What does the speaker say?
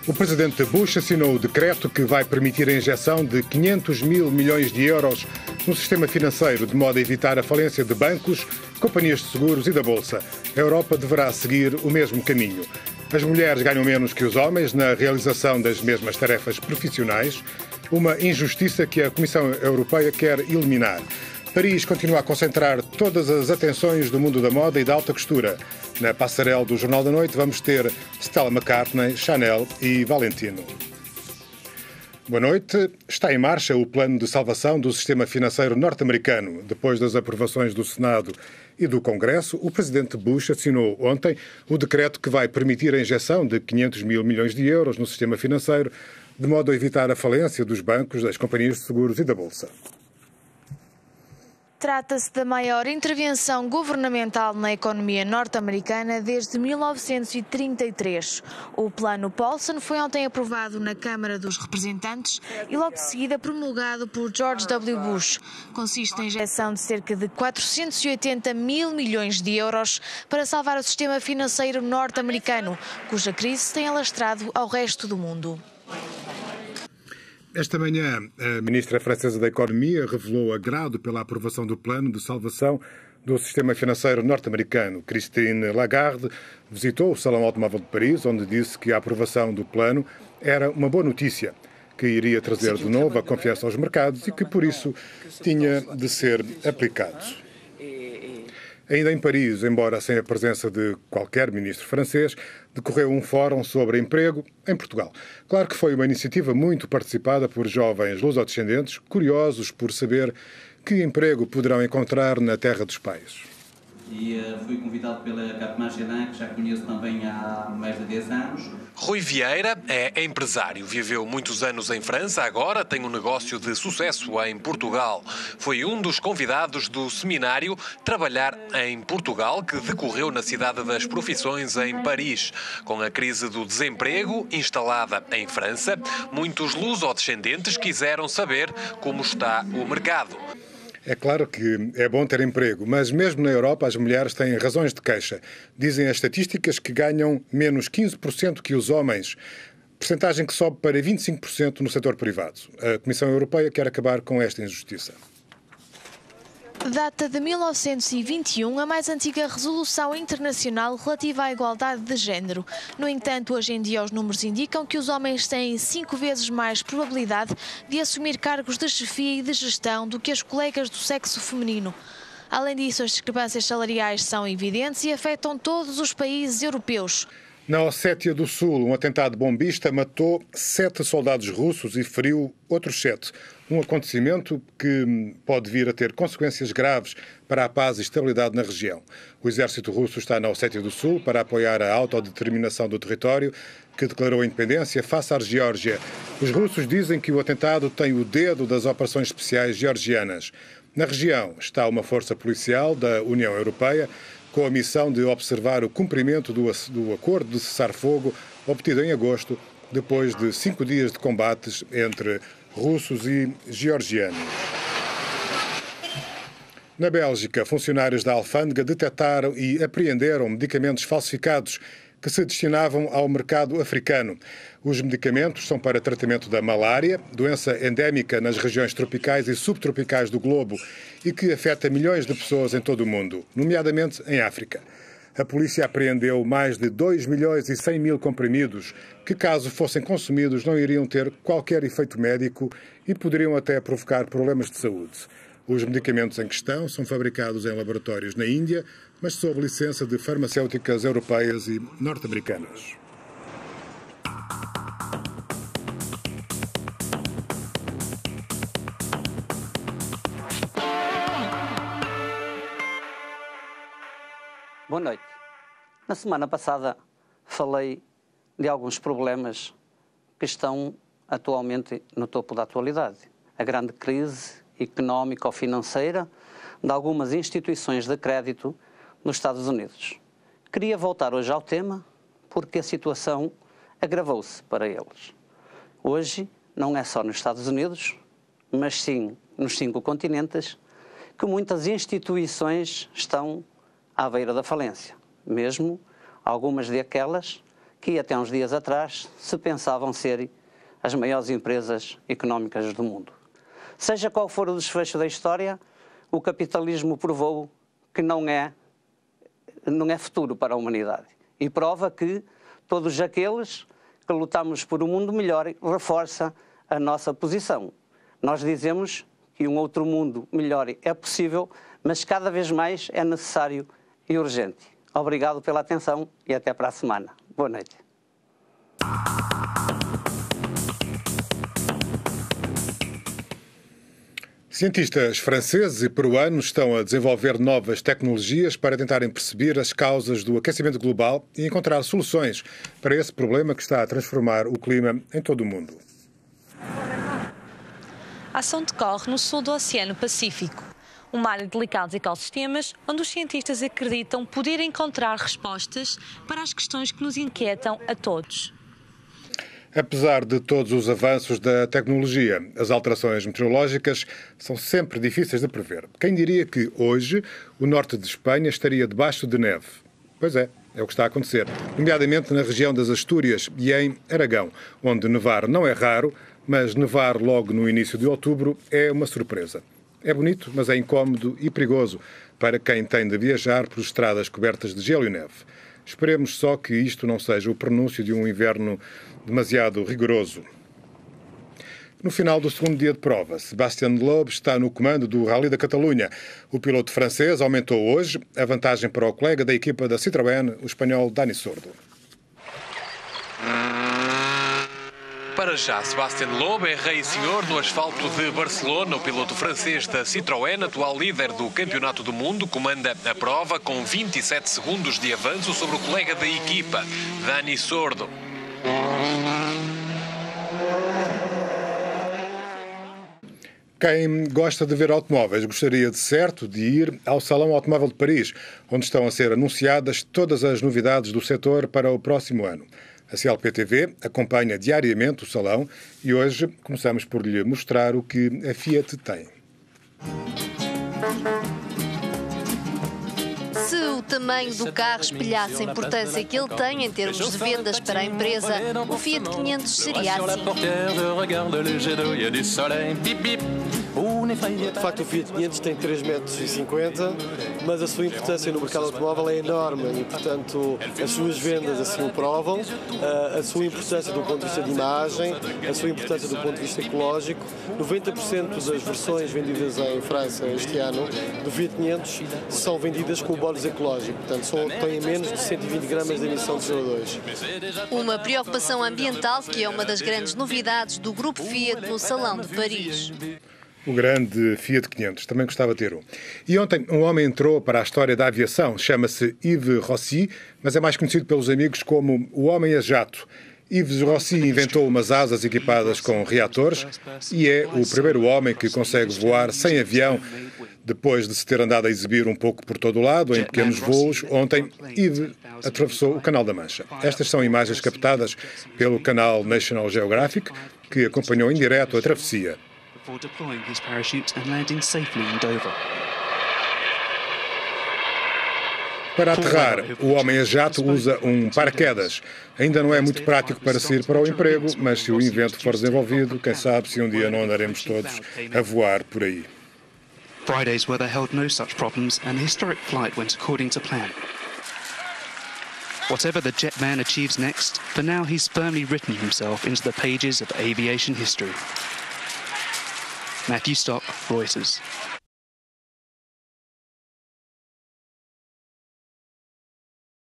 O presidente Bush assinou o decreto que vai permitir a injeção de 500 mil milhões de euros no sistema financeiro, de modo a evitar a falência de bancos, companhias de seguros e da Bolsa. A Europa deverá seguir o mesmo caminho. As mulheres ganham menos que os homens na realização das mesmas tarefas profissionais, uma injustiça que a Comissão Europeia quer eliminar. Paris continua a concentrar todas as atenções do mundo da moda e da alta costura. Na passarela do Jornal da Noite vamos ter Stella McCartney, Chanel e Valentino. Boa noite. Está em marcha o plano de salvação do sistema financeiro norte-americano. Depois das aprovações do Senado e do Congresso, o presidente Bush assinou ontem o decreto que vai permitir a injeção de 500 mil milhões de euros no sistema financeiro, de modo a evitar a falência dos bancos, das companhias de seguros e da Bolsa. Trata-se da maior intervenção governamental na economia norte-americana desde 1933. O plano Paulson foi ontem aprovado na Câmara dos Representantes e logo de seguida promulgado por George W. Bush. Consiste em injeção de cerca de 480 mil milhões de euros para salvar o sistema financeiro norte-americano, cuja crise tem alastrado ao resto do mundo. Esta manhã, a ministra francesa da Economia revelou agrado pela aprovação do plano de salvação do sistema financeiro norte-americano. Christine Lagarde visitou o Salão Automóvel de Paris, onde disse que a aprovação do plano era uma boa notícia, que iria trazer de novo a confiança aos mercados e que, por isso, tinha de ser aplicado. Ainda em Paris, embora sem a presença de qualquer ministro francês, decorreu um fórum sobre emprego em Portugal. Claro que foi uma iniciativa muito participada por jovens lusodescendentes, curiosos por saber que emprego poderão encontrar na terra dos pais. E fui convidado pela Capgemini, que já conheço também há mais de 10 anos. Rui Vieira é empresário, viveu muitos anos em França, agora tem um negócio de sucesso em Portugal. Foi um dos convidados do seminário Trabalhar em Portugal, que decorreu na Cidade das Profissões, em Paris. Com a crise do desemprego instalada em França, muitos lusodescendentes quiseram saber como está o mercado. É claro que é bom ter emprego, mas mesmo na Europa as mulheres têm razões de queixa. Dizem as estatísticas que ganham menos 15% que os homens, percentagem que sobe para 25% no setor privado. A Comissão Europeia quer acabar com esta injustiça. Data de 1921 a mais antiga resolução internacional relativa à igualdade de género. No entanto, hoje em dia os números indicam que os homens têm 5 vezes mais probabilidade de assumir cargos de chefia e de gestão do que as colegas do sexo feminino. Além disso, as discrepâncias salariais são evidentes e afetam todos os países europeus. Na Ossétia do Sul, um atentado bombista matou 7 soldados russos e feriu outros 7. Um acontecimento que pode vir a ter consequências graves para a paz e estabilidade na região. O exército russo está na Ossétia do Sul para apoiar a autodeterminação do território, que declarou a independência face à Geórgia. Os russos dizem que o atentado tem o dedo das operações especiais georgianas. Na região está uma força policial da União Europeia com a missão de observar o cumprimento do acordo de cessar-fogo obtido em agosto, depois de 5 dias de combates entre russos e georgianos. Na Bélgica, funcionários da alfândega detectaram e apreenderam medicamentos falsificados que se destinavam ao mercado africano. Os medicamentos são para tratamento da malária, doença endémica nas regiões tropicais e subtropicais do globo e que afeta milhões de pessoas em todo o mundo, nomeadamente em África. A polícia apreendeu mais de 2 milhões e 100 mil comprimidos que, caso fossem consumidos, não iriam ter qualquer efeito médico e poderiam até provocar problemas de saúde. Os medicamentos em questão são fabricados em laboratórios na Índia, mas sob licença de farmacêuticas europeias e norte-americanas. Boa noite. Na semana passada falei de alguns problemas que estão atualmente no topo da atualidade. A grande crise económico-financeira de algumas instituições de crédito nos Estados Unidos. Queria voltar hoje ao tema porque a situação agravou-se para eles. Hoje, não é só nos Estados Unidos, mas sim nos 5 continentes, que muitas instituições estão à beira da falência. Mesmo algumas daquelas que até uns dias atrás se pensavam ser as maiores empresas económicas do mundo. Seja qual for o desfecho da história, o capitalismo provou que não é futuro para a humanidade. E prova que todos aqueles que lutamos por um mundo melhor reforça a nossa posição. Nós dizemos que um outro mundo melhor é possível, mas cada vez mais é necessário e urgente. Obrigado pela atenção e até para a semana. Boa noite. Cientistas franceses e peruanos estão a desenvolver novas tecnologias para tentarem perceber as causas do aquecimento global e encontrar soluções para esse problema que está a transformar o clima em todo o mundo. A ação decorre no sul do Oceano Pacífico, uma área de delicados ecossistemas onde os cientistas acreditam poder encontrar respostas para as questões que nos inquietam a todos. Apesar de todos os avanços da tecnologia, as alterações meteorológicas são sempre difíceis de prever. Quem diria que hoje o norte de Espanha estaria debaixo de neve? Pois é o que está a acontecer, nomeadamente na região das Astúrias e em Aragão, onde nevar não é raro, mas nevar logo no início de outubro é uma surpresa. É bonito, mas é incómodo e perigoso para quem tem de viajar por estradas cobertas de gelo e neve. Esperemos só que isto não seja o prenúncio de um inverno demasiado rigoroso. No final do segundo dia de prova, Sébastien Loeb está no comando do Rally da Catalunha. O piloto francês aumentou hoje a vantagem para o colega da equipa da Citroën, o espanhol Dani Sordo. Para já, Sébastien Loeb é rei e senhor no asfalto de Barcelona. O piloto francês da Citroën, atual líder do Campeonato do Mundo, comanda a prova com 27 segundos de avanço sobre o colega da equipa, Dani Sordo. Quem gosta de ver automóveis gostaria de certo de ir ao Salão Automóvel de Paris, onde estão a ser anunciadas todas as novidades do setor para o próximo ano. A CLP-TV acompanha diariamente o salão e hoje começamos por lhe mostrar o que a Fiat tem. Se o tamanho do carro espelhasse a importância que ele tem em termos de vendas para a empresa, o Fiat 500 seria assim. De facto, o Fiat 500 tem 3,50 metros, mas a sua importância no mercado automóvel é enorme e, portanto, as suas vendas assim o provam, a sua importância do ponto de vista de imagem, a sua importância do ponto de vista ecológico. 90% das versões vendidas em França este ano do Fiat 500 são vendidas com o bónus ecológico, portanto, têm menos de 120 gramas de emissão de CO2. Uma preocupação ambiental que é uma das grandes novidades do Grupo Fiat no Salão de Paris. O grande Fiat 500, também gostava de ter um. E ontem um homem entrou para a história da aviação, chama-se Yves Rossi, mas é mais conhecido pelos amigos como o Homem a Jato. Yves Rossi inventou umas asas equipadas com reatores e é o primeiro homem que consegue voar sem avião. Depois de se ter andado a exibir um pouco por todo o lado, em pequenos voos, ontem Yves atravessou o Canal da Mancha. Estas são imagens captadas pelo canal National Geographic, que acompanhou em direto a travessia. Before deploying his parachute and landing safely in Dover. Para aterrar, o homem a jato usa um paraquedas. Ainda não é muito prático para se ir para o emprego, mas se o invento for desenvolvido, quem sabe se um dia não andaremos todos a voar por aí. Friday's weather held no such problems and the historic flight went according to plan. Whatever the jetman achieves next, for now he's firmly written himself into the pages of aviation history. Matthew Stock, Reuters.